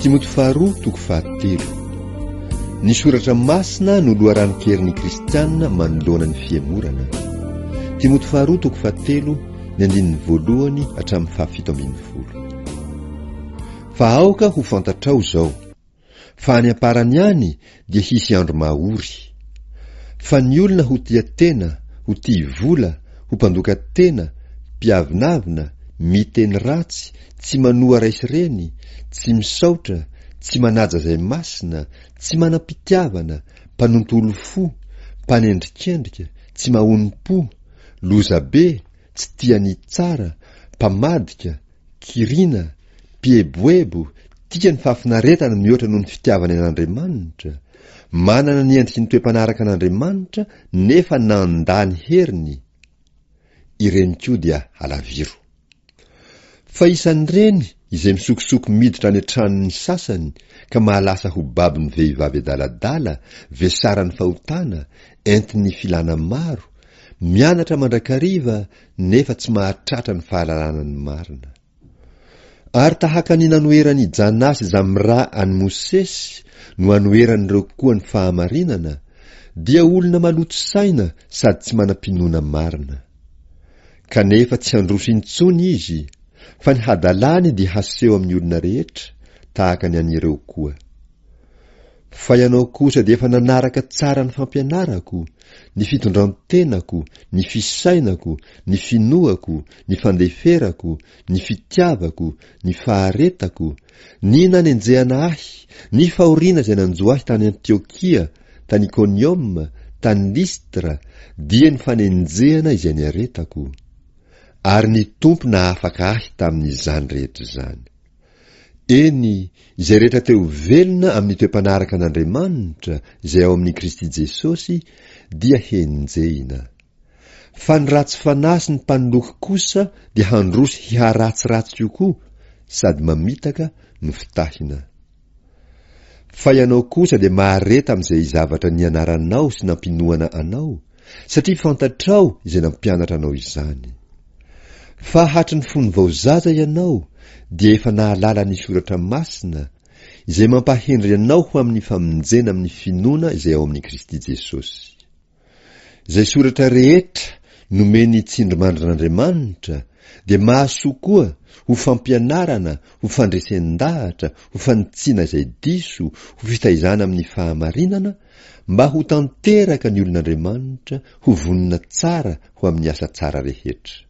Timoty faharoa toko fahatelo. Ny soratra masina no loharanon-kerin'ny kristianina manoloana ny fiemorana. Timoty faharoa toko fahatelo, ny andininy voalohany hatramin'ny fahafito ambin'ny folo. Fa aoka ho fantatrao zao, fa any amparany any dia hisy andro mahory. Fa ny olona ho tia tena, ho tia vola, ho mpandoka tena, mpiavinavina, miteny ratsy, tsy manoa raisy reny, tsy misaotra, tsy manaja izay masina, tsy manam-pitiavana, mpanontolo fo, mpanendrikendrika, tsy mahompo, loza be, tsy tia ny tsara, mpamadika, kirina, mpieboebo, tia ny fahafinaretana mihoatra noho ny fitiavana an'Andriamanitra, manana ny endriky ny toe-panaraka an'Andriamanitra nefa nandany heriny. Ireny koa dia alaviro. Fa isan'ireny izay misokosoko miditra any an-tranon'ny sasany ka mahalasa ho babiny vehivavy adaladala, vesaran'ny fahotana, entin'ny filana maro, mianatra mandrakariva nefa tsy mahatratra ny fahalalana ny marina. Ary tahaka ny nanoeran'i Janasy Zamra any Mosesy no anoeran'ireo koa ny fahamarinana, dia olona maloto saina sady tsy manam-pinoana marina. Kanefa tsy handroso intsony izy, fa ny hadalany dia haseho amin'ny olona rehetra, tahaka ny an'ireo koa. Fa ianao kosa dia efa nanaraka tsara ny fampianarako, ny fitondran-tenako, ny fisainako, ny finoako, ny fandeferako, ny fitiavako, ny faharetako, ny nanenjehana ahy, ny fahoriana izay nanjo ahy tany Antiokia, tany Ikonioma, tany Listra, dia ny fanenjehana izay niaretako. Ary ny tompo nahafaka ahy tamin'izany rehetra izany. Eny, izay rehetra teo velona amin'ny toe-panaraka an'Andriamanitra izay ao amin'ny Kristy Jesosy dia henjehina. Fa ny ratsy fanasy ny mpanoloky kosa dia handroso hiharatsiratsy kokoa, sady mamitaka no fitahina. Fa ianao kosa dia mahareta amin'izay zavatra nianaranao sy nampinoana anao, satria fantatrao izay nampianatra anao izany. Fa hatry ny fony vaozaza ianao dia efa nahalala ny soratra masina izay mampahendry anao ho amin'ny famonjena amin'ny finoana izay ao amin'ny Kristy Jesosy. Izay soratra rehetra nomeny tsindrimandrin'Andriamanitra dia mahasoa koa ho fampianarana, ho fandresen-dahatra, ho fanitsiana izay diso, ho fitaizana amin'ny fahamarinana, mba ho tanteraka ny olon'Andriamanitra ho vonina tsara ho amin'ny asa tsara rehetra.